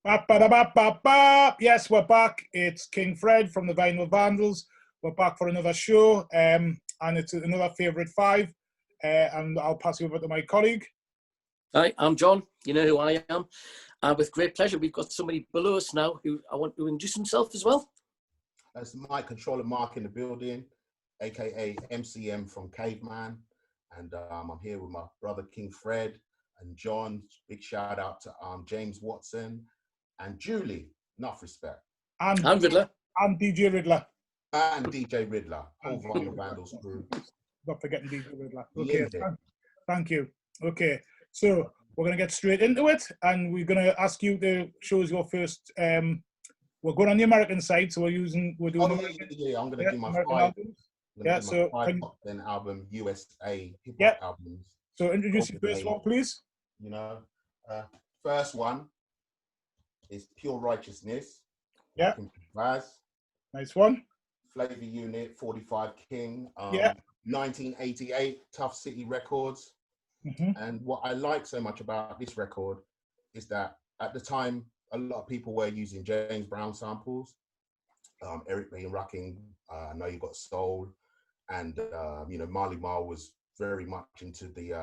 Ba-ba-da-ba-ba-ba. Yes, we're back. It's King Fred from the Vinyl Vandals. We're back for another show, and it's another favourite five. And I'll pass you over to my colleague. Hi, I'm John. You know who I am. And with great pleasure, we've got somebody below us now who I want to introduce himself as well. That's my controller Mark in the building, aka MCM from Caveman. And I'm here with my brother King Fred and John. Big shout out to James Watson and Julie. Enough respect. And Riddler. And DJ Riddler. And DJ Riddler. Whole Vinyl Vandals crew. Not forgetting DJ Riddler. Okay, thank you. Okay, so we're going to get straight into it, and we're going to ask you to show us your first. We're going on the American side, so we're doing. I'm going to do my American five. albums. Yeah, so then album USA hip hop albums. So introduce your first one, please. You know, first one is Pure Righteousness. Yeah. Shabazz. Nice one. Flavor Unit, 45 King. 1988, Tough City Records. And what I like so much about this record is that at the time, a lot of people were using James Brown samples. Eric B. and Rakim, I Know You Got Soul. And, you know, Marley Marl was very much into the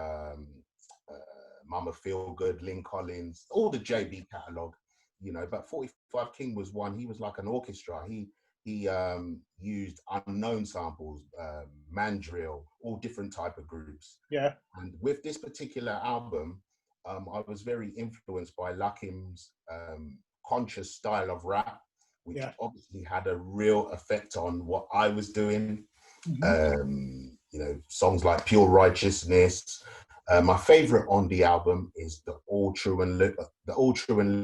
Mama Feel Good, Lynn Collins, all the JB catalogue, you know, but 45 King was one. He was like an orchestra. He used unknown samples, mandrill, all different type of groups. Yeah. And with this particular album, I was very influenced by Lakim's conscious style of rap, which obviously had a real effect on what I was doing. You know, songs like Pure Righteousness. My favorite on the album is the All True and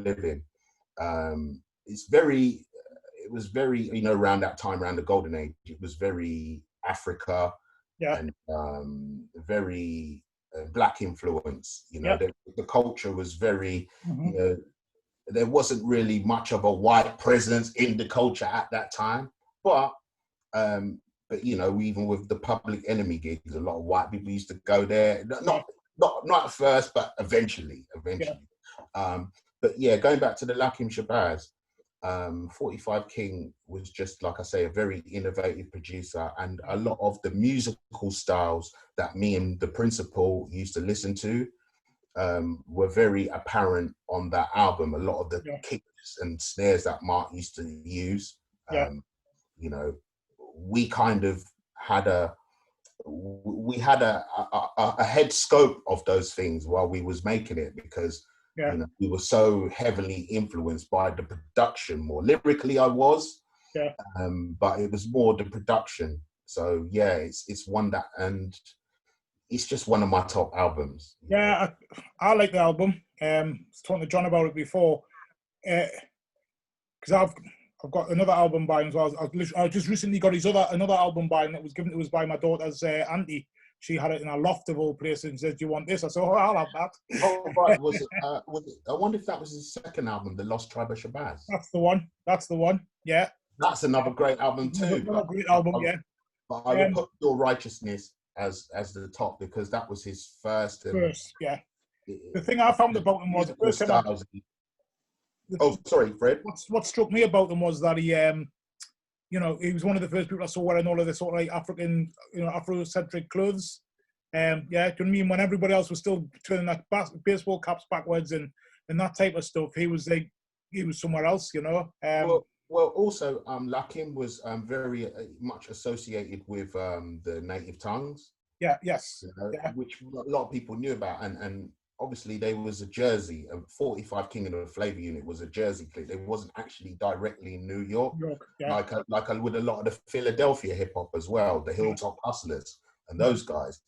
Living. It was very, you know, around that time, around the golden age, it was very Africa and very black influence. You know, the culture was very, you know, there wasn't really much of a white presence in the culture at that time. But you know, even with the Public Enemy gigs, a lot of white people used to go there. Not at first, but eventually. But yeah, going back to the Lakim Shabazz, 45 King was just, like I say, a very innovative producer, and a lot of the musical styles that me and the principal used to listen to were very apparent on that album. A lot of the kicks and snares that Mark used to use, you know, we kind of had a head scope of those things while we was making it, because you know, we were so heavily influenced by the production. More lyrically, I was, but it was more the production. So yeah, it's one that, and it's just one of my top albums. Yeah, I like the album. I was talking to John about it before, because I've got another album by him as well. I just recently got another album by him that was given to us by my daughter's auntie. She had it in a loft of all places and said, "Do you want this?" I said, "Oh, I'll have that." Oh, right. Was it, I wonder if that was his second album, The Lost Tribe of Shabazz. That's the one. Yeah. That's another great album too. Another great album, But I would put Your Righteousness as the top, because that was his first. The thing I found about him was the first time. Sorry, Fred. What struck me about him was that he, you know, he was one of the first people I saw wearing all of this sort of like African, you know, Afrocentric clothes. Do you know what I mean? When everybody else was still turning like baseball caps backwards and that type of stuff, he was somewhere else, you know. Well, also, Lakim was very much associated with the native tongues. Yes. You know, which a lot of people knew about, and obviously there was a Jersey, 45 King and the Flavor Unit was a Jersey clique. They wasn't actually directly in New York, like with a lot of the Philadelphia hip hop as well, the Hilltop Hustlers and those guys.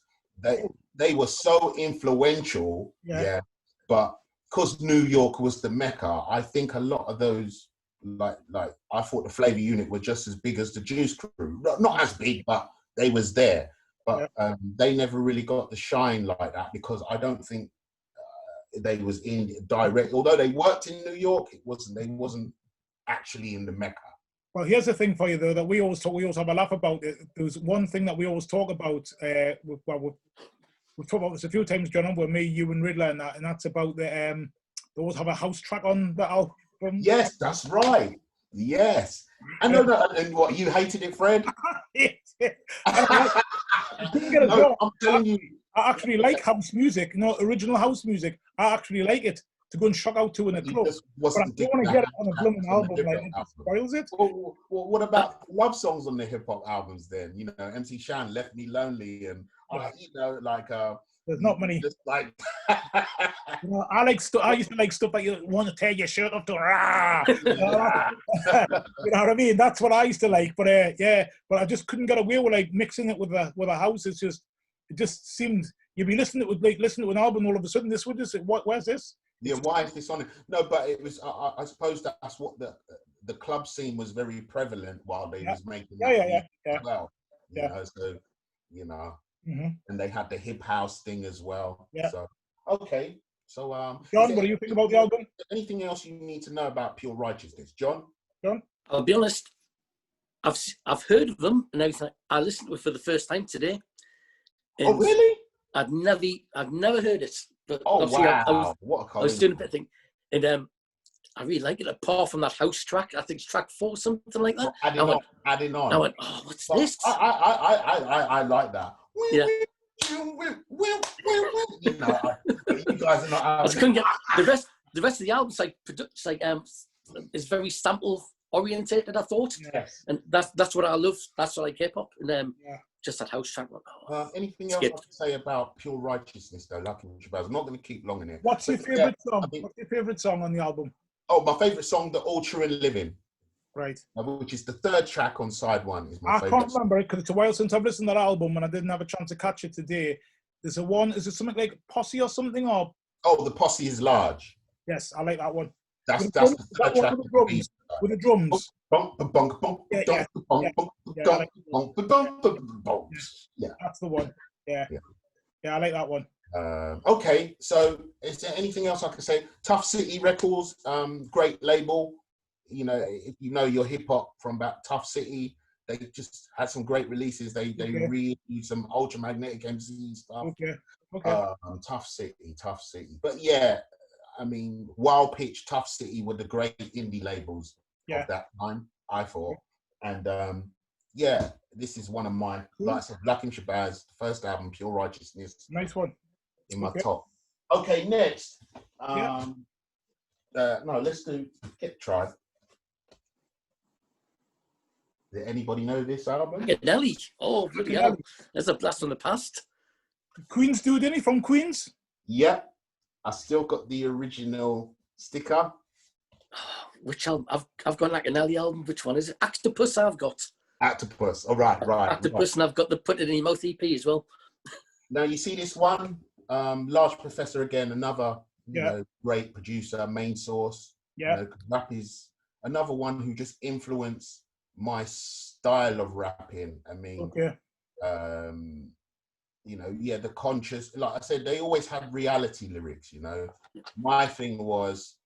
They were so influential, but because New York was the Mecca, I think a lot of those, like I thought the Flavor Unit were just as big as the Juice Crew. Not as big, but they was there. But they never really got the shine like that, because I don't think they was in direct, although they worked in New York, they wasn't actually in the Mecca. Well, here's the thing for you though, that we always have a laugh about it. There's one thing that we always talk about, we've talked about this a few times, John, with me, you and Riddler and that's about they always have a house track on the Yes, that's right. Yes. And and what, you hated it, Fred? No, I'm telling you. I actually like house music, original house music. I actually like it to go and shock out to in a club. But I don't want to get it on a blooming album, like it just spoils it. Well, what about love songs on the hip hop albums then? MC Shan, Left Me Lonely, and there's not many. Just like I used to like stuff like you want to tear your shirt off to you know what I mean? That's what I used to like. But but I just couldn't get away with like mixing it with a house. It just seemed you'd be listening to an album, all of a sudden this would just where's this? Yeah, why is this on it? No, but it was. I suppose that's what the club scene was very prevalent while they was making. Well, and they had the hip house thing as well. Yeah. So okay, so John, what do you think about the album? Anything else you need to know about Pure Righteousness, John? I'll be honest. I've heard of them and everything. I listened to it for the first time today. Oh really? I'd never heard it. But wow! I was doing a bit of thing, and I really like it. Apart from that house track, I think it's track 4, something like that. Adding on. I went, oh, what's this? I like that. Yeah. You guys are not. I just couldn't get the rest. The rest of the album's is very sample orientated. I thought, yes. And that's what I love. That's what I like hip hop, and just that house track. Anything else I can say about Pure Righteousness though? Lucky Shabazz. I'm not going to keep long in it. What's your favourite song? What's your favourite song on the album? Oh, my favourite song, The All True and Living. Right. Which is the 3rd track on side 1. Is my favorite. I can't remember it because it's a while since I've listened to that album and I didn't have a chance to catch it today. There's a one. Is it something like Posse or something? Or The Posse is Large. Yes, I like that one. That's the 3rd track with the drums. Yeah, that's the one. Yeah, I like that one. Okay, so is there anything else I can say? Tough City Records, great label. If you know your hip hop from about Tough City, they just had some great releases. They really some Ultramagnetic MC stuff. Okay. Tough City. But yeah, I mean, Wild Pitch, Tough City were the great indie labels of that time, I thought. And this is one of my, like I said, Lucky Shabazz, the first album, Pure Righteousness. Nice one. In my top. Okay, next. No, let's do Hit Tribe. Did anybody know this album? Arkanelli. Oh, bloody hell. There's a blast from the past. Queens dude, isn't he? From Queens? Yep. I still got the original sticker. Which album? I've got an Arkanelli album. Which one is it? Octopus I've got. Octopus. All right. Octopus, and I've got the Put It In Your Mouth EP as well. Now, you see this one? Large Professor again, another great producer, main source. Yeah. Rap is another one who just influenced my style of rapping. I mean, the conscious, like I said, they always had reality lyrics, My thing was,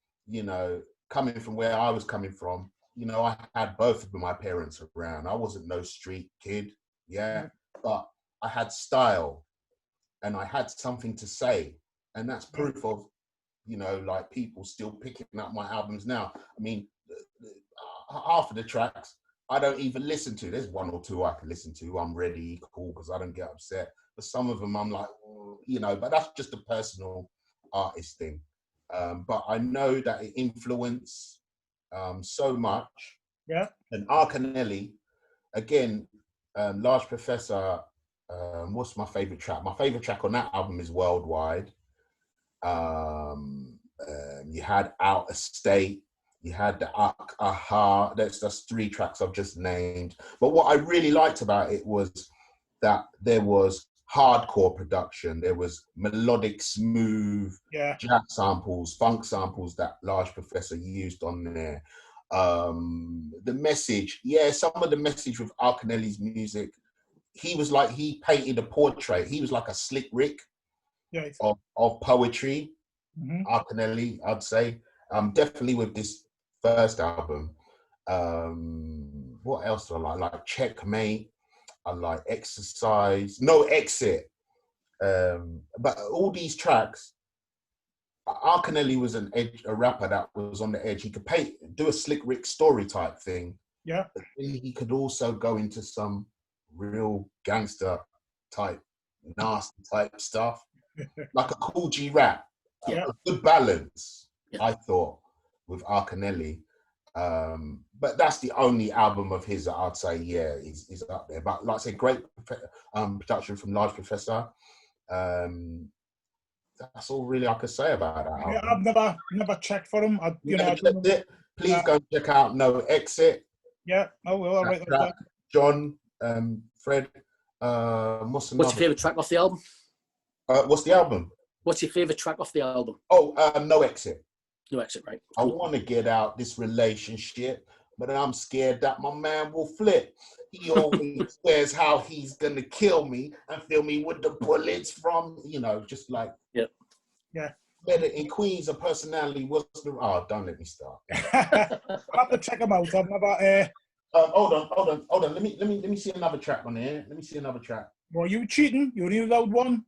coming from where I was coming from, I had both of my parents around. I wasn't no street kid, but I had style and I had something to say. And that's proof of, like people still picking up my albums now. I mean, half of the tracks I don't even listen to. There's 1 or 2 I can listen to. I'm ready, cool, because I don't get upset. But some of them I'm like, but that's just a personal artist thing. But I know that it influenced so much. Yeah. And Arkanelli, again, Large Professor, what's my favorite track? My favorite track on that album is Worldwide. You had Out of State. You had the Aha. That's 3 tracks I've just named. But what I really liked about it was that there was hardcore production. There was melodic, smooth jazz samples, funk samples that Large Professor used on there. The message, some of the message with Arkanelli's music, he was like, he painted a portrait. He was like a Slick Rick of poetry. Arkanelli, I'd say. Definitely with this first album. What else do I like? Like Checkmate. I like Exercise. No Exit. But all these tracks, Arkanelli was a rapper that was on the edge. He could do a Slick Rick story type thing. Yeah. But he could also go into some real gangster type, nasty type stuff, like a Cool G rap. Yeah. A good balance, I thought, with Arkanelli. But that's the only album of his that I'd say, is up there. But like I said, great production from Large Professor. That's all really I could say about that. Yeah, I've never checked for him. Please go check out No Exit. Yeah, I will. All right. John, Fred, what's your favourite track off the album? What's the album? What's your favourite track off the album? Oh, No Exit. No Exit, right. I want to get out this relationship, but I'm scared that my man will flip. He always says how he's going to kill me and fill me with the bullets from, just like... Yeah. Better in Queens, a personality was the... Oh, don't let me start. I'll have to check them out. I've never... Hold on. Let me see another track on here. Let me see another track. Well, you cheating? You only allowed one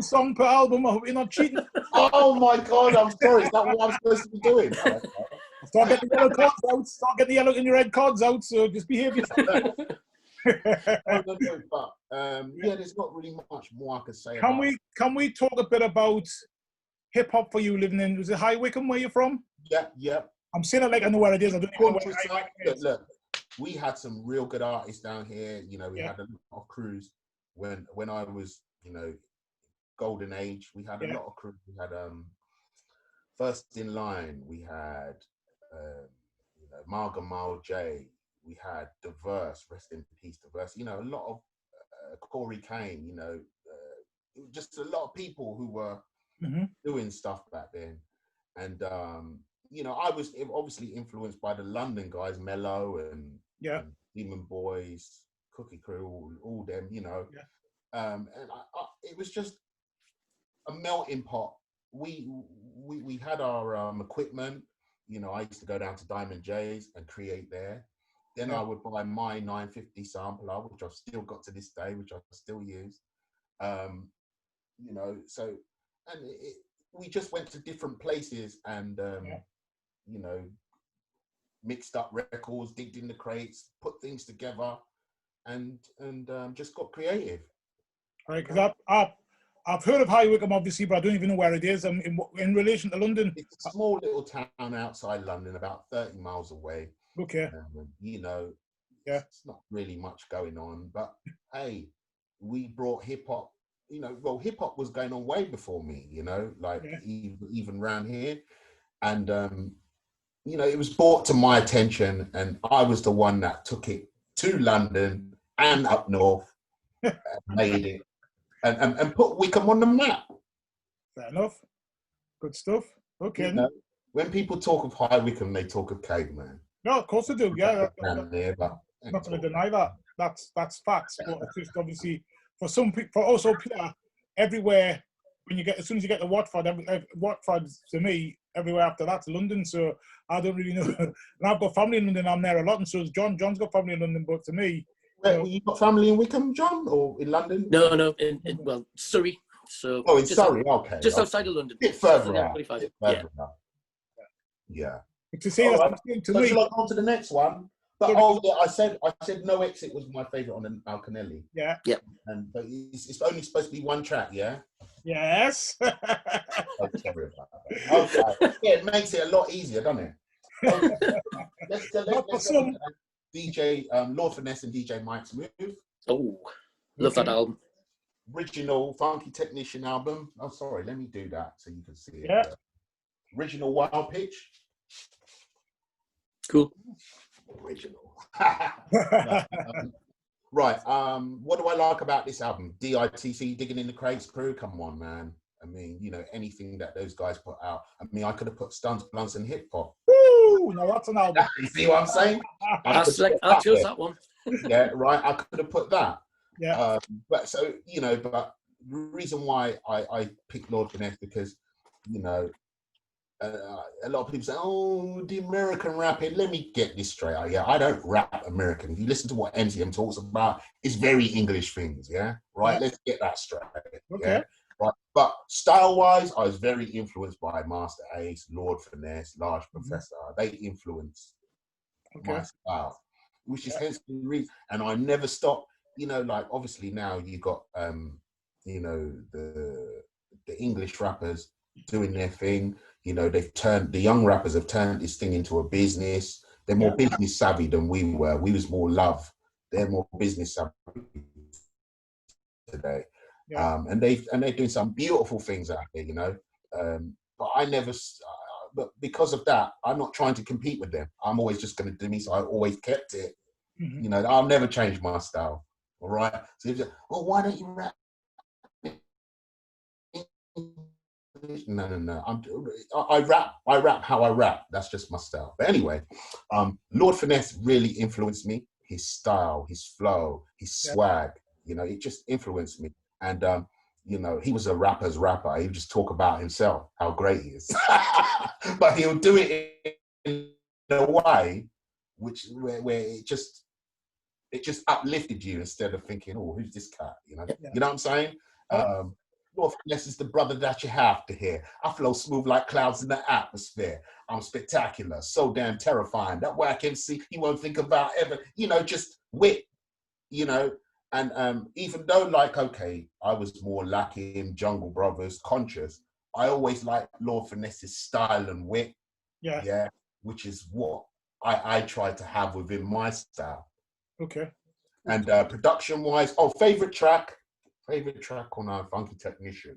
song per album. I hope you're not cheating. Oh my God, I'm sorry. Is that what I'm supposed to be doing? Start getting the yellow cards out. Start getting the yellow and your red cards out. So just behave yourself. There's not really much more I can say. Can we talk a bit about hip hop for you living in? Was it High Wycombe where you're from? Yeah. I'm saying it like I know where it is. I don't know where it is. Look, we had some real good artists down here. We had a lot of crews when I was, golden age. We had a lot of crews. We had First in Line. We had Marga Mile J. We had Diverse, rest in peace, Diverse. A lot of Corey Kane. Just a lot of people who were doing stuff back then, and I was obviously influenced by the London guys, Mello and Demon Boys, Cookie Crew, all them. And it was just a melting pot. We had our equipment. I used to go down to Diamond J's and create there. Then I would buy my 950 sampler, which I've still got to this day, which I still use. We just went to different places and, mixed up records, digged in the crates, put things together, and just got creative. Right, because I've heard of High Wycombe, obviously, but I don't even know where it is. In relation to London, it's a small little town outside London, about 30 miles away. Okay. It's not really much going on, but hey, we brought hip hop. Hip hop was going on way before me. Even around here, and it was brought to my attention, and I was the one that took it to London and up north, and made it, and put Wycombe on the map. Fair enough. Good stuff. Okay. When people talk of High Wycombe, they talk of Caveman. No, of course they do. Yeah. I'm not going to deny that. That's facts. But it's just obviously for some people, for also Peter, everywhere as soon as you get to Watford, Watford to me, everywhere after that's London. So I don't really know. And I've got family in London. I'm there a lot, and so has John. John's got family in London, but to me, you got family in Wycombe, John, or in London? No, in Surrey. So in Surrey, okay. Just outside of London. A bit further out. Yeah. To say that's to me. Shall I go on to the next one? But I said No Exit was my favourite on an Arkanelli. Yeah. But it's only supposed to be one track, yeah? Yes. Okay. It makes it a lot easier, doesn't it? Okay. Let's DJ Lord Finesse and DJ Mike's Move. Oh, love that album. Original Funky Technician album. Oh, sorry, let me do that so you can see it. Yeah. Original Wild Pitch. Cool. Original. Right. What do I like about this album? DITC, Digging in the Crates crew. Come on, man. I mean, anything that those guys put out. I mean, I could have put Stunts, Blunts, and Hip Hop. Woo! No, that's an album. You see what I'm saying? I chose that one. Yeah, right. I could have put that. Yeah. But so but the reason why I picked Lord Finesse because a lot of people say, "Oh, the American rapping." Let me get this straight. I don't rap American. If you listen to what MCM talks about, it's very English things. Yeah, right. Let's get that straight. Okay. Right. But style-wise, I was very influenced by Master Ace, Lord Finesse, Large Professor. They influenced my style, which is hence the reason. And I never stopped. You know, like obviously now you got, you know, the English rappers doing their thing. You know, the young rappers have turned this thing into a business. They're more business savvy than we were. We was more love. They're more business savvy today. And they're doing some beautiful things out there, you know. But I never, but because of that, I'm not trying to compete with them. I'm always just going to do me. So I always kept it. You know, I'll never change my style. All right. So if you're, well, why don't you rap? No. I rap how I rap. That's just my style. But anyway, Lord Finesse really influenced me. His style, his flow, his swag. You know, it just influenced me. And you know, he was a rapper's rapper. He would just talk about himself, how great he is. But he'll do it in a way where it just uplifted you instead of thinking, oh, who's this cat? You know what I'm saying? Lord Finesse is the brother that you have to hear. I flow smooth like clouds in the atmosphere. I'm spectacular, so damn terrifying. That whack MC, he won't think about ever, you know, just wit, you know. And even though, like, okay, I was more lacking Jungle Brothers conscious, I always liked Lord Finesse's style and wit. Yeah, which is what I try to have within my style. Okay. And production-wise, favorite track on our Funky Technician,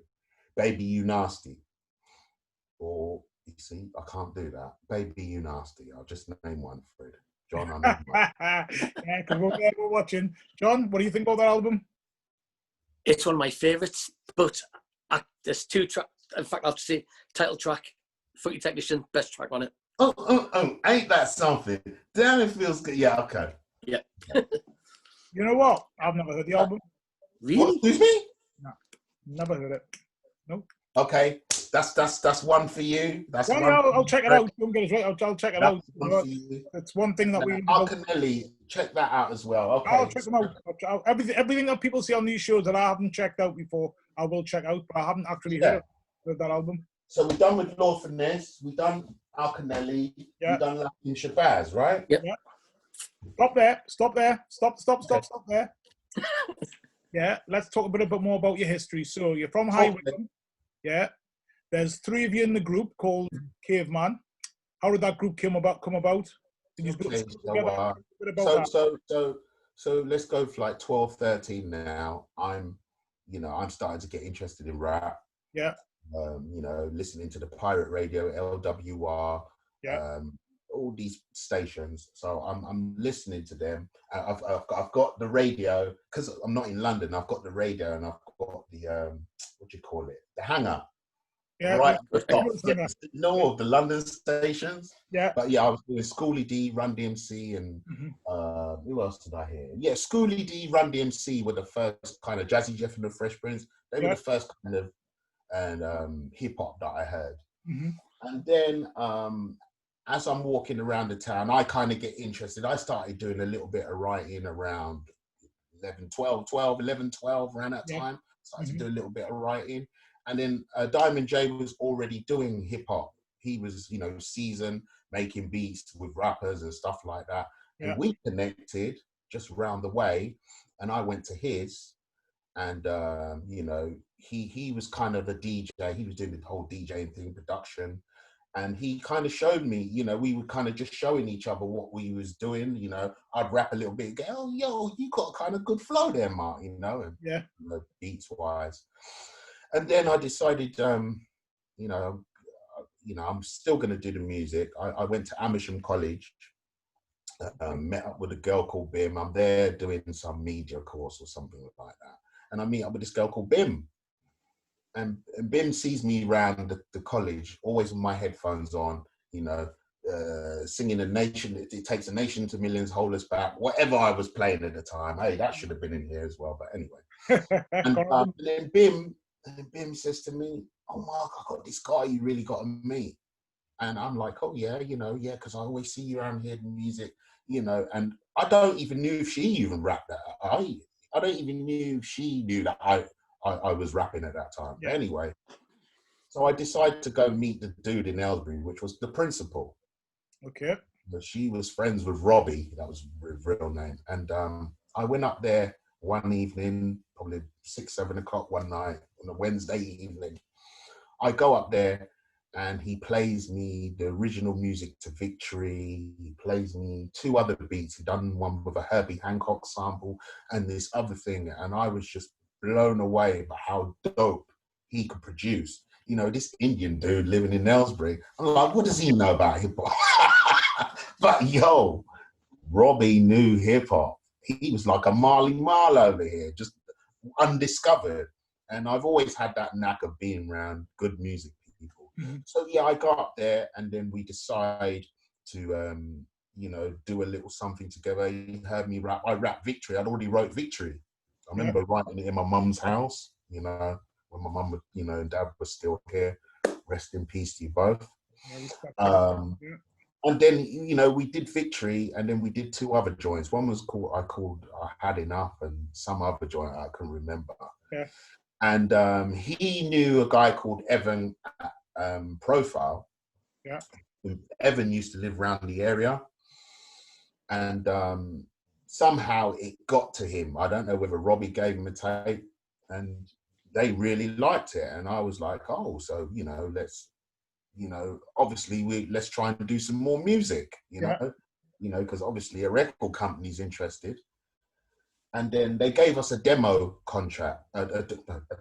Baby You Nasty. Or, you see, I can't do that. Baby You Nasty. I'll just name one, Fred. John, I know one. Yeah, because we're watching. John, what do you think about that album? It's one of my favourites, but there's two tracks. In fact, I'll say title track, Funky Technician, best track on it. Oh, ain't that something? Damn, it feels good. Yeah, okay. Yeah. You know what? I've never heard the album. Really? What, excuse me? No, never heard it. Nope. Okay, that's one for you. That's one. I'll check it out. Don't get it right. I'll check it out. It's one thing that we. Arkanelli, check that out as well. Okay. I'll check them out. Everything that people see on these shows that I haven't checked out before, I will check out. But I haven't actually heard that album. So we've done with Lord Finesse. We've done Arkanelli. We've done Latin Shabazz, right? Yep. Yeah. Stop there. Stop there. Yeah, let's talk a bit more about your history. So you're from High Wycombe. Yeah. There's 3 of you in the group called Caveman. How did that group come about? Did you okay, so let's go for like 12, 13 now. I'm starting to get interested in rap. Yeah. You know, listening to the pirate radio, LWR. Yeah. All these stations, so I'm listening to them. I've got the radio because I'm not in London. I've got the radio and I've got the what do you call it? The hanger. Yeah, right. No of the London stations. Yeah. But yeah, I was doing Schoolie D, Run DMC, and who else did I hear? Yeah, Schoolie D, Run DMC were the first kind of Jazzy Jeff and the Fresh Prince. They were the first kind of hip hop that I heard. And then as I'm walking around the town, I kind of get interested. I started doing a little bit of writing around 11, 12, around that time. Started to do a little bit of writing. And then Diamond J was already doing hip hop. He was, you know, seasoned, making beats with rappers and stuff like that. Yeah. And we connected just around the way. And I went to his, and you know, he was kind of a DJ. He was doing the whole DJing thing, production. And he kind of showed me, you know, we were kind of just showing each other what we was doing. You know, I'd rap a little bit, go, oh, yo, you got a kind of good flow there, Mark, you know, and, you know, beats wise. And then I decided, you know, I'm still going to do the music. I went to Amersham College, met up with a girl called Bim. I'm there doing some media course or something like that. And I meet up with this girl called Bim. And Bim sees me around the college, always with my headphones on, you know, singing A Nation, It Takes a Nation to Millions, Hold Us Back, whatever I was playing at the time. Hey, that should have been in here as well, but anyway. And then Bim says to me, oh, Mark, I got this guy you really got to meet. And I'm like, oh, yeah, you know, yeah, because I always see you around here in music, you know, and I don't even knew if she even rapped that. I don't even knew if she knew that I was rapping at that time. Yeah. Anyway, so I decided to go meet the dude in Aylesbury, which was the principal. Okay. But she was friends with Robbie, that was his real name. And I went up there one evening, probably 6, 7 o'clock one night on a Wednesday evening. I go up there and he plays me the original music to Victory. He plays me 2 other beats. He done one with a Herbie Hancock sample and this other thing. And I was just blown away by how dope he could produce. You know, this Indian dude living in Aylesbury. I'm like, what does he know about hip hop? But yo, Robbie knew hip hop. He was like a Marley Marl over here, just undiscovered. And I've always had that knack of being around good music people. Mm-hmm. So yeah, I got up there and then we decide to, you know, do a little something together. He heard me rap. I rapped Victory. I'd already wrote Victory. I remember writing it in my mum's house, you know, when my mum, you know, and dad was still here. Rest in peace to you both. And then, you know, we did Victory and then we did 2 other joints. One was called, I Had Enough, and some other joint I can remember. Yeah. And he knew a guy called Evan Profile. Yeah. Evan used to live around the area. And somehow it got to him. I don't know whether Robbie gave him a tape and they really liked it. And I was like, oh, so, you know, let's, you know, obviously let's try and do some more music, you know, because obviously a record company's interested. And then they gave us a demo contract, a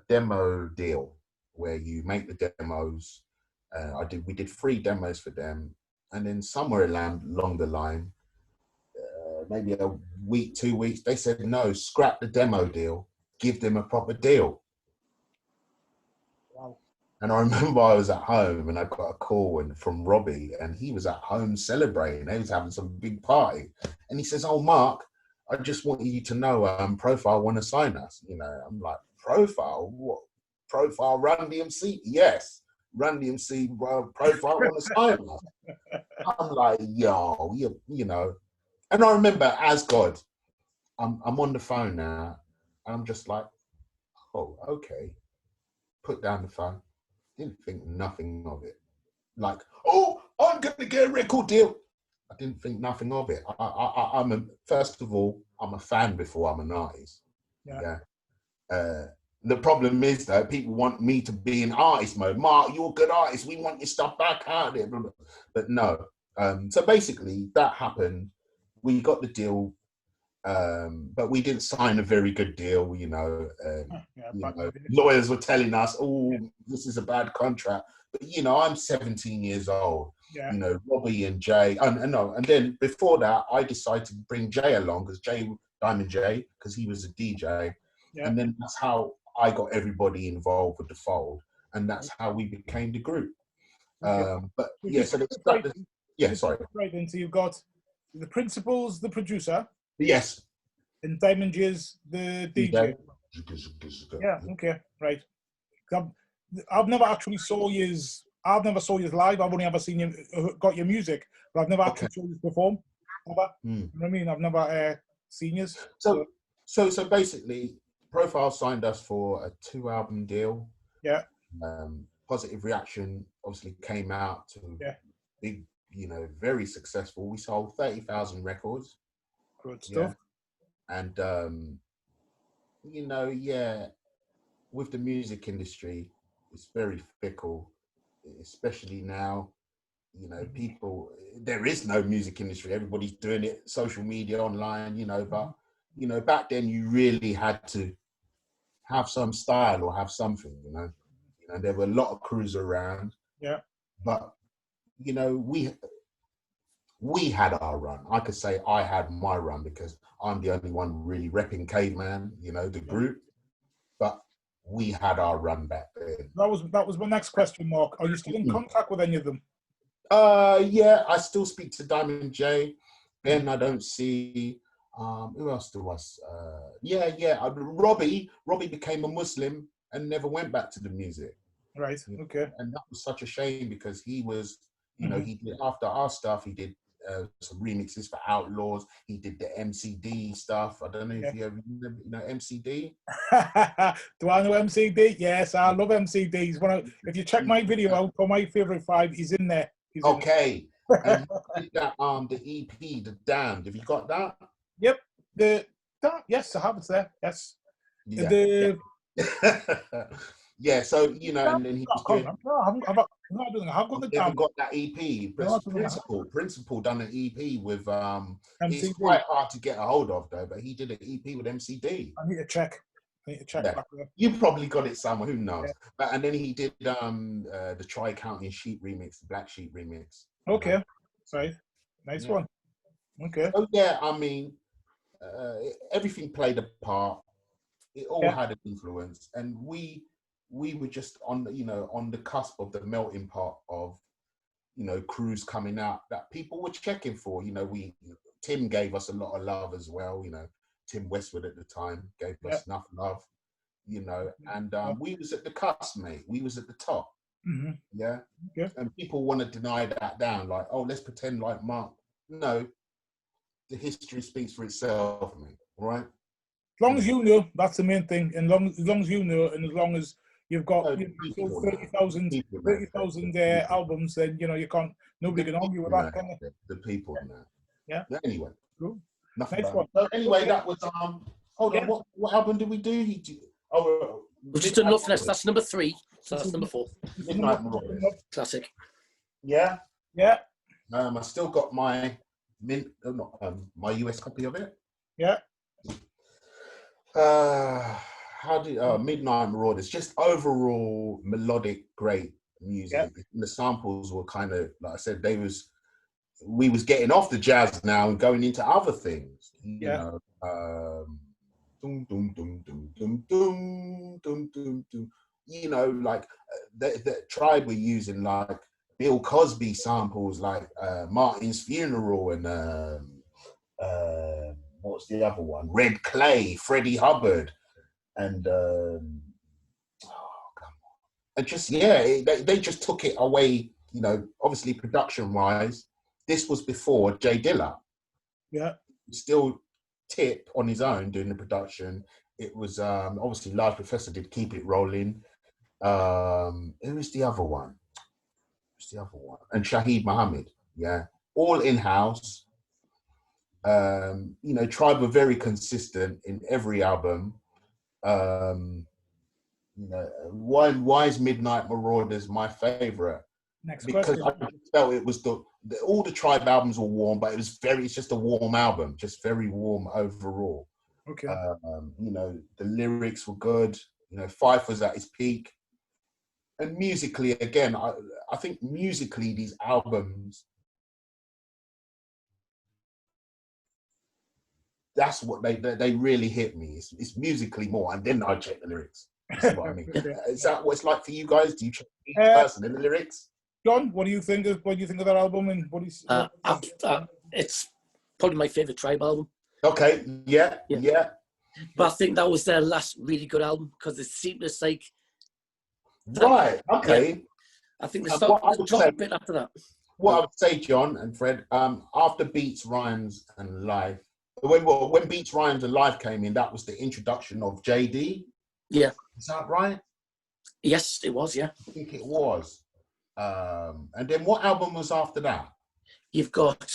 demo deal where you make the demos. We did 3 demos for them. And then somewhere along the line, maybe a week, 2 weeks, they said, no, scrap the demo deal, give them a proper deal. Wow. And I remember I was at home and I got a call from Robbie and he was at home celebrating. He was having some big party. And he says, oh, Mark, I just want you to know Profile want to sign us. You know, I'm like, Profile? What? Profile Run DMC? Yes. Run DMC Profile want to sign us. I'm like, yo, you know. And I remember as God, I'm on the phone now. And I'm just like, oh, okay. Put down the phone. Didn't think nothing of it. Like, oh, I'm going to get a record deal. I didn't think nothing of it. First of all, I'm a fan before I'm an artist. Yeah. The problem is though, people want me to be in artist mode. Mark, you're a good artist. We want your stuff back out there. But no. So basically, that happened. We got the deal, but we didn't sign a very good deal. You know, lawyers were telling us, "Oh, this is a bad contract." But you know, I'm 17 years old. Yeah. You know, Robbie and Jay, and then before that, I decided to bring Jay along because Diamond Jay, because he was a DJ, and then that's how I got everybody involved with the Fold, and that's how we became the group. But yeah, so sorry. Right, then so you've got the principal's the producer. Yes. And Diamond J's the DJ. Yeah. Okay. Right. I've never actually saw yous. I've never saw yous live. I've only ever seen you got your music, but I've never actually saw yous perform. Ever. You know what I mean? I've never seen yous. So basically, Profile signed us for a 2-album deal. Yeah. Positive Reaction obviously came out to big, you know, very successful. We sold 30,000 records. Good stuff. And you know, with the music industry, it's very fickle, especially now. You know, there is no music industry. Everybody's doing it, social media, online, you know, but, you know, back then you really had to have some style or have something, you know. There were a lot of crews around. Yeah. But, you know, we had our run. I could say I had my run because I'm the only one really repping Caveman, you know, the group. But we had our run back then. That was my next question, Mark. Are you still in contact with any of them? Yeah, I still speak to Diamond J. Ben, I don't see. Who else do I? Robbie became a Muslim and never went back to the music. Right. Okay. And that was such a shame because he was, you know, he did after our stuff. He did some remixes for Outlaws. He did the MCD stuff. I don't know if you ever MCD. Do I know MCD? Yes, I love MCD. If you check my video out for my favorite 5, he's in there. Okay. And he did that the EP, The Damned. Have you got that? Yep. Yes, I have it there. Yes. Yeah. Yeah, so and then he was doing. No, I haven't. I've got the never got that EP. Principal done an EP with MCD. It's quite hard to get a hold of though, but he did an EP with MCD. I need to check. Yeah. You probably got it somewhere, who knows? Yeah. And then he did the Tri-County Sheep remix, the Black Sheep remix. Okay. Right. Nice one. Okay. So yeah, I mean, everything played a part. It all had an influence, and we were just on the cusp of the melting pot of crews coming out that people were checking for. Tim gave us a lot of love as well. Tim Westwood at the time gave us enough love. And we was at the cusp, mate. We was at the top. Mm-hmm. Yeah. And people want to deny that down, like, oh, let's pretend like Mark. No, the history speaks for itself, mate. Right. As long as you know, that's the main thing. And as long as you know, and as long as you've got 30,000 albums, then you can't. Nobody can argue with that, can they? The people now. Yeah. Anyway. Cool. Nice one. So anyway, that was Hold on. What album did we do? We've just done Love Finesse. That's number 3. So that's number 4. Midnight Marauders. Classic. Yeah. I still got my my US copy of it. Yeah. Midnight Marauders, just overall melodic, great music. The samples were kind of, like I said, we was getting off the jazz now and going into other things. Dum dum dum dum dum dum dum dum dum. Like the Tribe were using like Bill Cosby samples, like Martin's Funeral, and what's the other one? Red Clay, Freddie Hubbard, and come on, and just they just took it away. Obviously production wise, this was before Jay Dilla. Yeah, still Tip on his own doing the production. It was obviously Large Professor did Keep It Rolling. Who was the other one? And Shaheed Muhammad. Yeah, all in house. Tribe were very consistent in every album. Why is Midnight Marauders my favorite? Because I felt it was all the Tribe albums were warm, but it's just a warm album, just very warm overall. Okay. The lyrics were good. Fife was at his peak, and musically, again, I think musically these albums, that's what they really hit me. It's musically more, and then I check the lyrics. That's what I mean. Is that what it's like for you guys? Do you check each person in the lyrics? John, what do you think of that album? And it's probably my favorite Tribe album. Okay, yeah. But I think that was their last really good album because it seemed like. Right. Okay. Yeah. I think they started to drop a bit after that. What I would say, John and Fred, after Beats, Rhymes, and Life, when Beats, Rhymes, and Life came in, that was the introduction of JD. Yeah. Is that right? Yes, it was. Yeah. I think it was. And then what album was after that? You've got,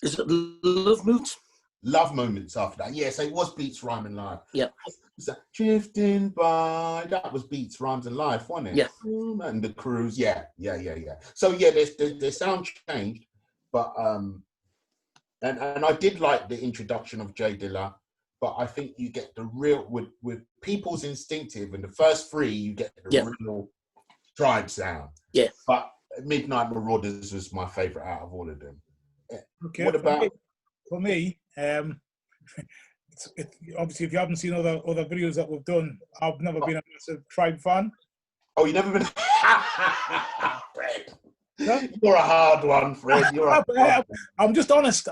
is it Love Moments? Love Moments after that. Yes, it was Beats, Rhyme and Life. Yeah. Drifting by, that was Beats, Rhymes and Life, wasn't it? Yeah. And the Cruise, yeah. So yeah, the sound changed, but and I did like the introduction of Jay Dilla, but I think you get the real with People's Instinctive and the first 3, you get the real Tribe sound. Yeah. But Midnight Marauders was my favorite out of all of them. Okay. What about for me? Obviously, if you haven't seen other videos that we've done, I've never been a massive Tribe fan. Oh, you never been? Fred, you're a hard one, Fred. I'm just honest.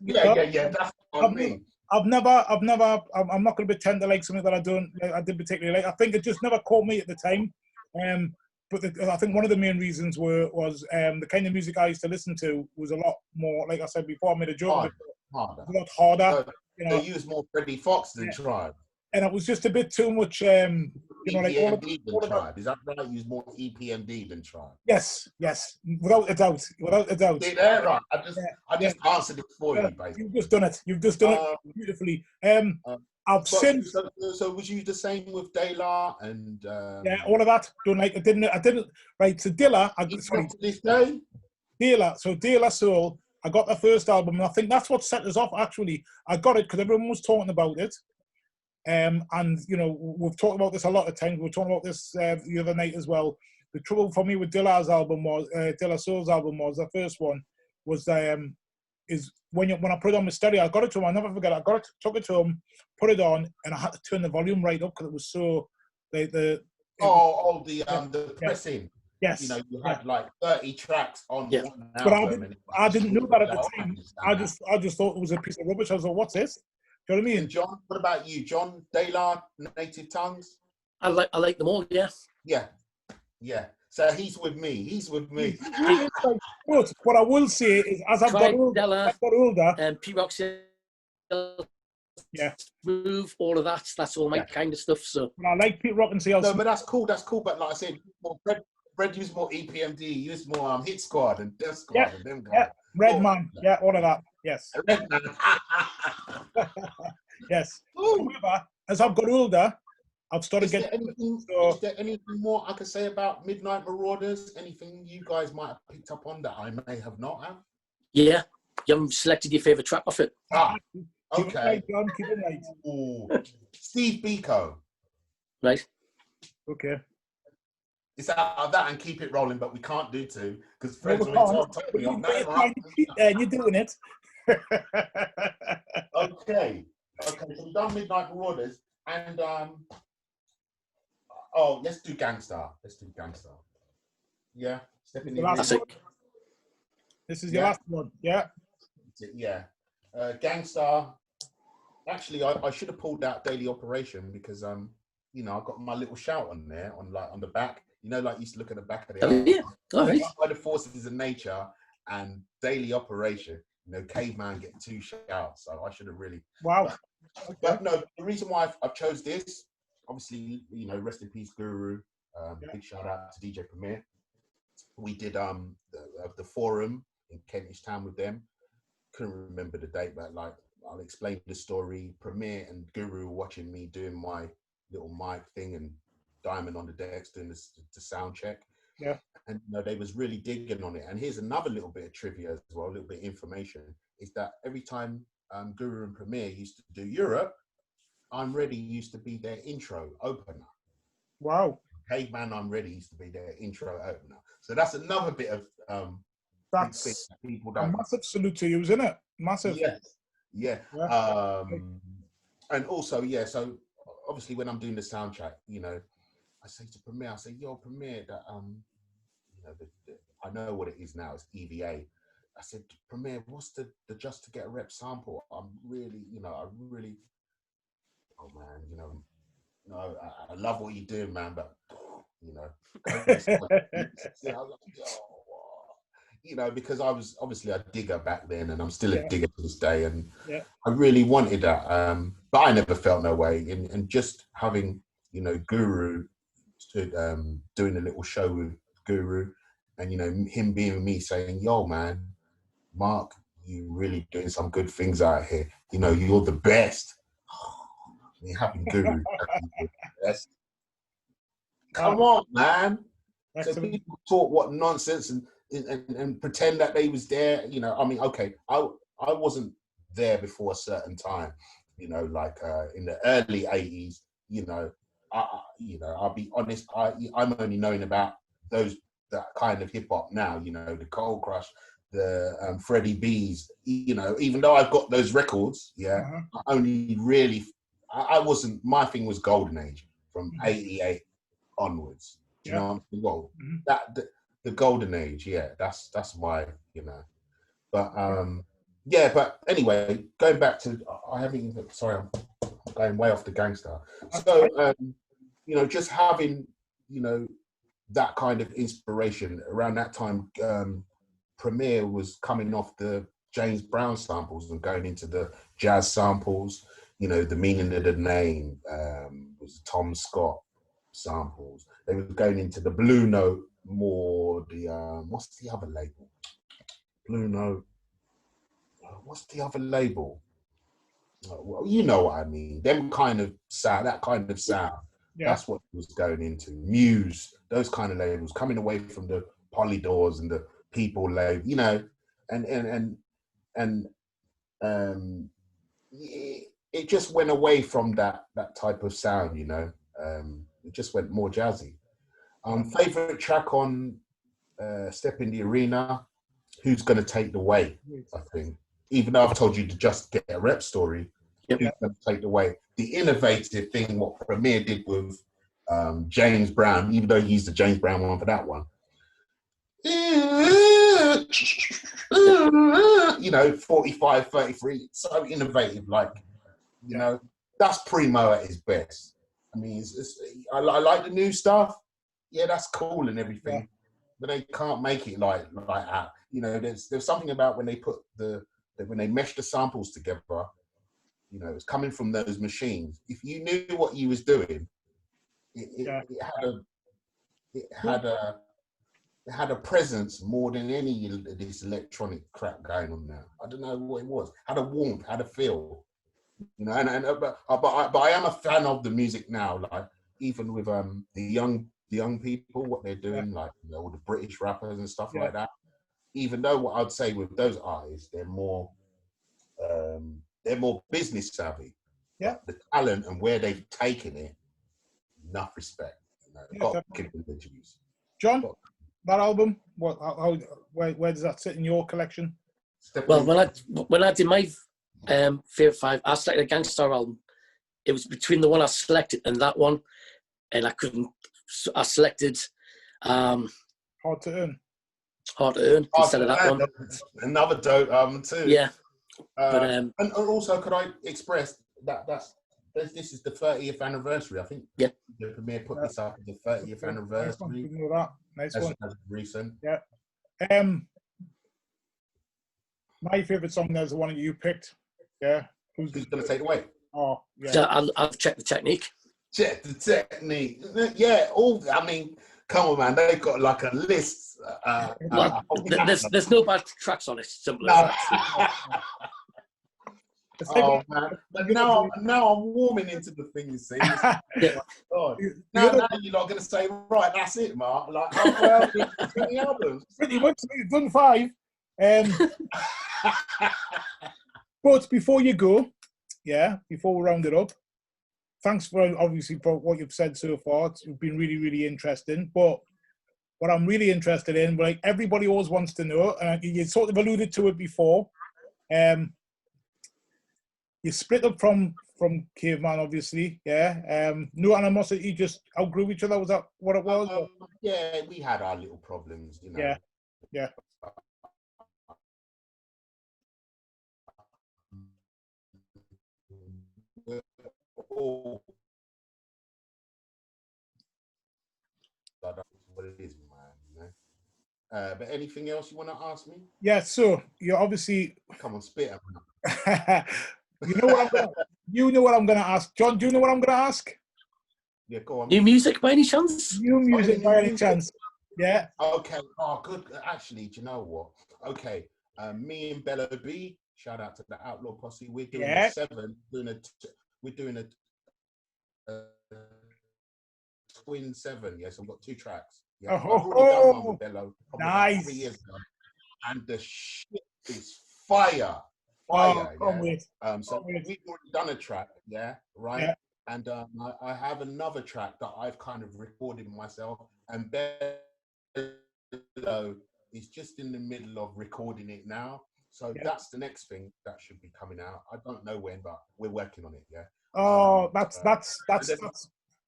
Yeah. That's what I mean. I'm not going to pretend to like something that I didn't particularly like. I think it just never caught me at the time. but I think one of the main reasons was the kind of music I used to listen to was a lot more, like I said before, I made a joke, harder. a lot harder. They use more Freddie Fox than Tribe. And it was just a bit too much, like EPMD than Tribe. Is that right? Use more EPMD than Tribe. Yes, without a doubt. See there, right? I just answered it for you, basically. You've just done it beautifully. I've since. So was you the same with De La and? All of that. I didn't. Right, so De La. This day. De La. So De La Soul. I got the first album, and I think that's what set us off. Actually, I got it because everyone was talking about it. And we've talked about this a lot of times. We were talking about this the other night as well. The trouble for me with De La Soul's album was the first one was is when I put it on my stereo. I got it to him. I'll never forget. Took it to him, put it on, and I had to turn the volume right up because it was so the pressing. Yes. You had like 30 tracks on one but album. I didn't know that at the time. I just thought it was a piece of rubbish. I was like, what's this? Do you know what I mean? And John, what about you? John, De La, Native Tongues? I like them all, yeah. Yeah. So he's with me. But what I will say is, as I've got older, and P-Rock, Move, all of that's all my kind of stuff. So I like Pete Rock and CLC. No, but that's cool. But like I said, Fred used more EPMD, used more Hit Squad and Death Squad and them guys. Yeah, Redman. Yeah, all of that. Yes. Redman. Yes. However, as I've got older, I've started getting. Is there anything more I can say about Midnight Marauders? Anything you guys might have picked up on that I may have not have? Yeah. You haven't selected your favourite track off it. Okay. Keep it right. Ooh. Steve Biko. Right. Okay. It's out of that and Keep It Rolling, but we can't do two because friends You're doing it. Okay. So we've done Midnight Marauders and let's do Gangstar. Yeah. Stepping in. Classic. This is your last one. Yeah. Yeah. Gangstar. Actually, I should have pulled out Daily Operation because I got my little shout on there on the back. Like you used to look at the back of the album. Yeah. All right. By the Forces of Nature and Daily Operation. Caveman get 2 shouts, so I should have really. Wow. But no, the reason why I've chose this, obviously, rest in peace, Guru. Big shout out to DJ Premier. We did the forum in Kentish Town with them. Couldn't remember the date, but I'll explain the story. Premier and Guru watching me doing my little mic thing and Diamond on the decks doing the sound check. Yeah. And they was really digging on it. And here's another little bit of trivia as well, a little bit of information, is that every time Guru and Premier used to do Europe, I'm Ready used to be their intro opener. Wow. Caveman, I'm Ready used to be their intro opener. So that's another bit of that's people a massive salute to you, isn't it? Massive. Yeah. And also, so obviously when I'm doing the soundtrack, I say to Premier, yo, Premier, that I know what it is now. It's EVA. I said, Premier, what's the Just to Get a Rep sample? I'm really, oh man, I love what you're doing, man, but because I was obviously a digger back then, and I'm still a digger to this day, and I really wanted that, but I never felt no way. And just having, Guru doing a little show with Guru, and him being with me saying, yo man, Mark, you really doing some good things out here, you're the best. Having Guru the best. Come on, man. So people talk what nonsense and pretend that they was there, okay, I wasn't there before a certain time, in the early 80s, I'll be honest, I'm only knowing about that kind of hip hop now, the Cold Crush, the Freddie B's, even though I've got those records, I only really, I wasn't, my thing was Golden Age from 88 onwards. Do you know what I'm saying? Well, the Golden Age, that's why, but but anyway, going back to, I'm going way off the Gangstar. So, just having, that kind of inspiration. Around that time, Premier was coming off the James Brown samples and going into the jazz samples. You know, the meaning of the name was Tom Scott samples. They were going into the Blue Note more. The what's the other label? Blue Note. What's the other label? Well, you know what I mean. Them kind of sound, that kind of sound. Yeah. That's what it was going into. Muse, those kind of labels, coming away from the Polydors and the People label, you know, and it just went away from that type of sound, you know. It just went more jazzy. Favorite track on Step in the Arena, Who's Gonna Take the Weight, I think. Even though I've told you to just get a rep story, Who's Gonna Take the Weight. The innovative thing, what Premier did with James Brown, even though he used the James Brown one for that one. You know, 45, 33, so innovative, like, you know, that's Primo at his best. I mean, I like the new stuff. Yeah, that's cool and everything, but they can't make it like that. You know, there's something about when they put when they mesh the samples together, you know, it's coming from those machines. If you knew what you was doing, it had a presence more than any of this electronic crap going on now. I don't know what it was. Had a warmth, had a feel, you know. But I am a fan of the music now. Like even with the young people, what they're doing, like, you know, all the British rappers and stuff like that. Even though what I'd say with those artists, they're more business savvy. Yeah, the talent and where they've taken it, enough respect. You know, got to give them the juice. John, that album, where does that sit in your collection? Well, when I did my Favorite 5, I selected a Gangstar album. It was between the one I selected and that one, and I couldn't. So I selected Hard to Earn. Hard to Earn instead of that one. Another dope album too. Yeah. But and also, could I express that this is the 30th anniversary? I think. Yeah. The Premier put this up at the 30th anniversary. Nice one. As recent. Yeah. My favorite song there is the one that you picked. Yeah. Who's going to take the weight? Oh, yeah. So I've checked the technique. Check the technique. Yeah. I mean, come on, man. They've got like a list. There's no bad tracks on it. Simple as that. Oh man! But now I'm warming into the thing. You see, God. Now you're not going to say, right, that's it, Mark. Like, oh well, 20 albums. Pretty much, you've done 5. But before you go, before we round it up, thanks for what you've said so far. It's been really, really interesting. But what I'm really interested in, like everybody always wants to know, and you sort of alluded to it before. You split up from Caveman, obviously, no animosity, just outgrew each other. Was that what it was? Yeah, we had our little problems, you know. Yeah. Oh, that's what it is, man. You know? But anything else you want to ask me? Yeah. So you obviously come on, spit. You know what I'm gonna ask, John. Do you know what I'm gonna ask? Yeah, go on. New music by any chance? New music by any chance? Yeah. Okay. Oh, good. Actually, do you know what? Okay. Me and Bello B. Shout out to the Outlaw Posse. We're doing a 7. We're doing a twin 7. Yes, I've got 2 tracks. Yeah, I've already done one with Bello. Nice. 3 years ago. And the shit is fire. So we've already done a track, right? Yeah. And I have another track that I've kind of recorded myself, and Bello is just in the middle of recording it now. So that's the next thing that should be coming out. I don't know when, but we're working on it. Yeah. Oh, that's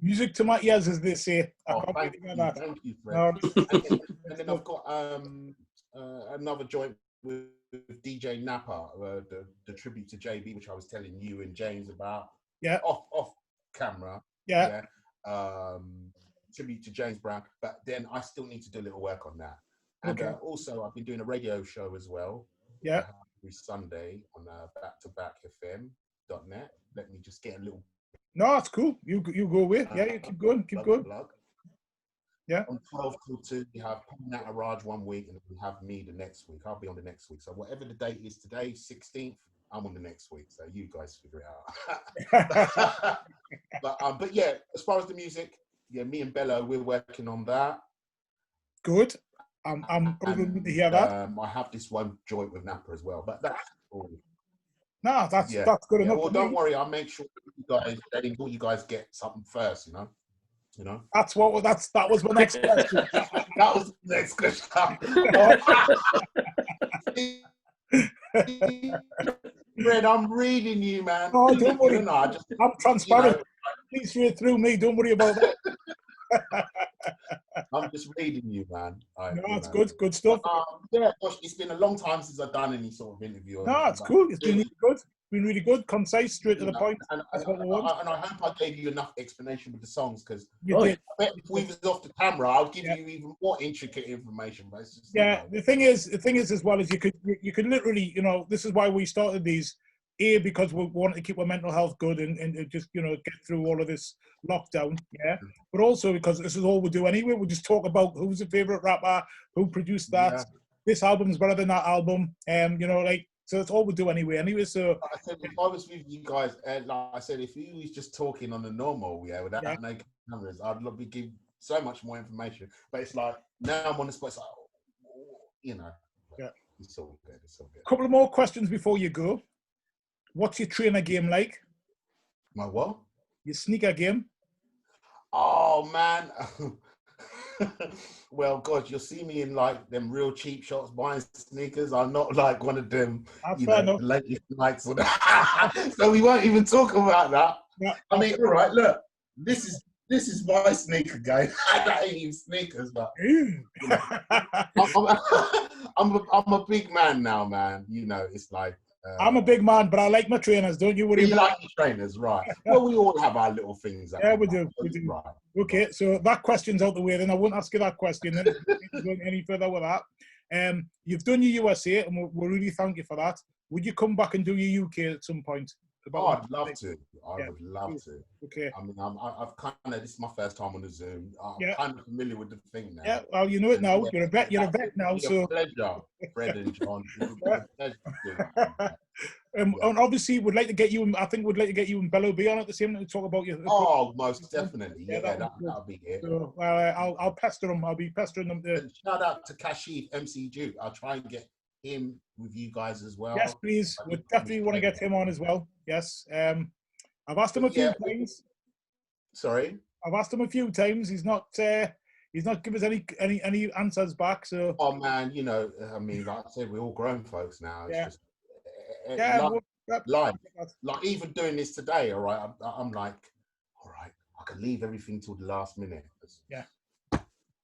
music to my ears, as they say. Thank you, Fred. And then I've got another joint with DJ Napa, the tribute to JB, which I was telling you and James about. Yeah. Off camera. Yeah. tribute to James Brown, but then I still need to do a little work on that. And also, I've been doing a radio show as well. Yeah. Every Sunday on backtobackfm.net. Let me just get a little. No, it's cool. You go away. Yeah, you keep going. Keep going. Yeah. On 12 till 2, we have Nat Raj one week, and we have me the next week. I'll be on the next week. So whatever the date is today, 16th, I'm on the next week. So you guys figure it out. But yeah, as far as the music, yeah, me and Bello, we're working on that. Good. I'm going to hear that. I have this one joint with Napa as well, but that's all. No, that's good enough. Well, don't worry. I'll make sure you guys get something first. You know. That was my next question. That was the next question. Fred, I'm reading you, man. Oh, don't worry. I'm transparent. Please read through me. Don't worry about that. I'm just reading you, man. No, it's good. Good stuff. Yeah, gosh, it's been a long time since I've done any sort of interview. No, it's cool. It's been really good. Been really good, concise, straight to the point. And I hope I gave you enough explanation with the songs, because you did. I bet if we was off the camera, I'll give you even more intricate information. But it's just, the thing is as well, is you could literally, this is why we started these. Because we want to keep our mental health good and just get through all of this lockdown, but also because this is all we do anyway. We just talk about who's your favorite rapper, who produced that, this album's better than that album, so that's all we do anyway. So I said, if I was with you guys, like I said, if you was just talking on the normal, without no cameras, I'd love to give so much more information. But it's like now I'm on the spot, it's like, it's all good. It's all good. Couple of more questions before you go. What's your trainer game like? My what? Your sneaker game? Oh, man. Well, God, you'll see me in like them real cheap shops buying sneakers. I'm not like one of them, the latest Nikes or that. So we won't even talk about that. Yeah. I mean, all right, look, this is my sneaker game. That ain't even sneakers, but I'm a big man now, man. It's like, I'm a big man, but I like my trainers. Don't you worry. You like your trainers, right? Well, we all have our little things. We do. Right. Okay, so that question's out the way. Then I won't ask you that question. Then going any further with that. You've done your USA, and we really thank you for that. Would you come back and do your UK at some point? I'd love to. I would love to. Okay. I mean, I've kind of, this is my first time on the Zoom. I'm kind of familiar with the thing now. Yeah, well, you know it now. You're a vet now. So. Pleasure, Fred and John. And obviously, we'd like to get you. I think we'd like to get you and Bello B on at the same time to talk about your. Oh, most definitely. Yeah, that'll be it. So, I'll pester them. I'll be pestering them. And shout out to Kashif MC Duke. I'll try and get him with you guys as well. Yes, please. We definitely want to get him on as well. Yes. I've asked him a few times. Sorry. I've asked him a few times. He's not give us any answers back. So. Oh man, I mean, like I said, we're all grown folks now. It's just life. Like even doing this today. All right, I'm like, all right, I can leave everything till the last minute. Yeah.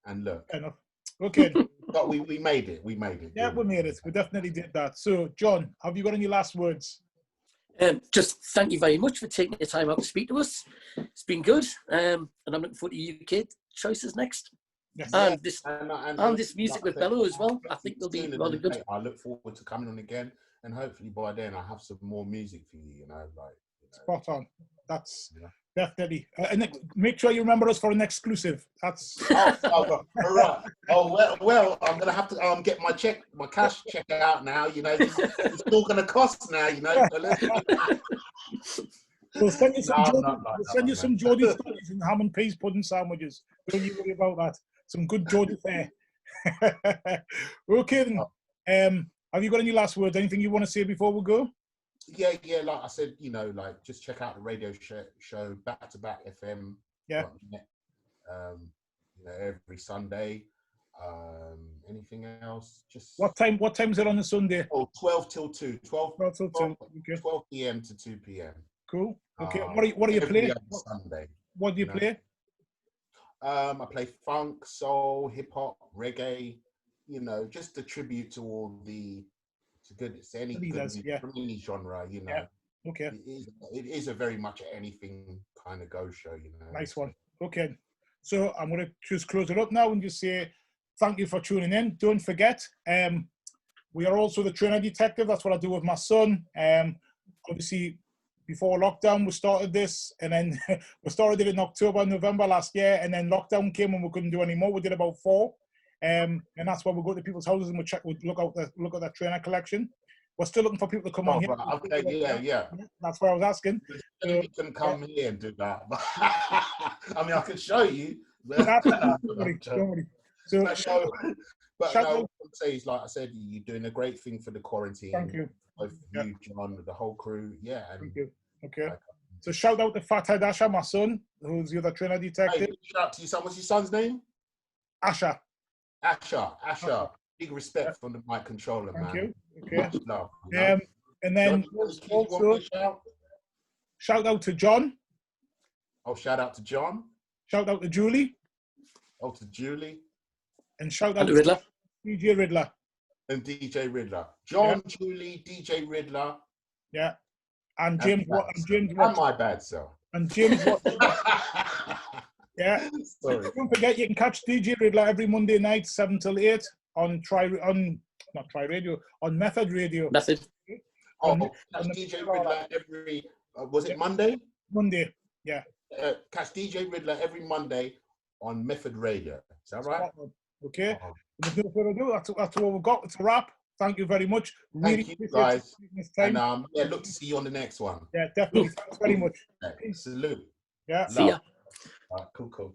And look. Fair enough. Okay. But we made it. We made it. Yeah, we made it. We definitely did that. So, John, have you got any last words? Just thank you very much for taking the time out to speak to us. It's been good. And I'm looking forward to UK choices next. Yes. And this music with Bello as well. I think they'll be really good. I look forward to coming on again. And hopefully by then I have some more music for you, Spot on. That's definitely. And make sure you remember us for an exclusive. That's. All right. Oh well. I'm gonna have to get my cash check out now. It's all gonna cost now. We'll send you some Geordie studies and ham and peas pudding sandwiches. Don't you worry about that. Some good Geordie fare. Okay then. Have you got any last words? Anything you want to say before we go? Yeah. Like I said, just check out the radio show Back to Back FM. Yeah. Every Sunday. Anything else? Just what time is it on the Sunday? 12 till 2. 12 till 2. Okay. 12 p.m. to 2 p.m. Cool. Okay. What do you play? Sunday. What do you play? I play funk, soul, hip hop, reggae. Just a tribute to all any good genre. Yeah. Okay. It is a very much anything kind of go show. Nice one. Okay. So I'm going to just close it up now and just say thank you for tuning in. Don't forget, we are also the trainer detective. That's what I do with my son. Obviously, before lockdown, we started this, and then we started it in October, November last year, and then lockdown came and we couldn't do any more. We did about 4, and that's why we go to people's houses and we look at their trainer collection. We're still looking for people to come on here. Okay, yeah. That's why I was asking. So, you can come here and do that. I mean, I could show you. But, don't worry. So, but no, what I'm saying is, like I said, you're doing a great thing for the quarantine. Thank you. Both you, John, the whole crew. Yeah. And, thank you. Okay. So shout out to Fathead Asher, my son, who's the other trainer detective. Hey, shout out to your son. What's your son's name? Asher. Asher. Big respect from the mic controller, man. Thank you. Okay. Love, and then also shout out to John. Oh, shout out to John. Shout out to Julie. Oh, to Julie. And shout out to Riddler. DJ Riddler. And DJ Riddler. John, Julie, DJ Riddler. Yeah. And James and my bad self. And James Watson. Yeah. Sorry. Don't forget, you can catch DJ Riddler every Monday night, 7 till 8 on Method Radio. Method. Catch DJ Riddler every was it Monday? Monday, yeah. Catch DJ Riddler every Monday on Method Radio. Is that right? Okay. With no further ado, that's what we've got. It's a wrap. Thank you very much. Really Thank you, guys. And look to see you on the next one. Yeah, definitely. Thanks very much. Salute. Yeah. See ya. All right, cool.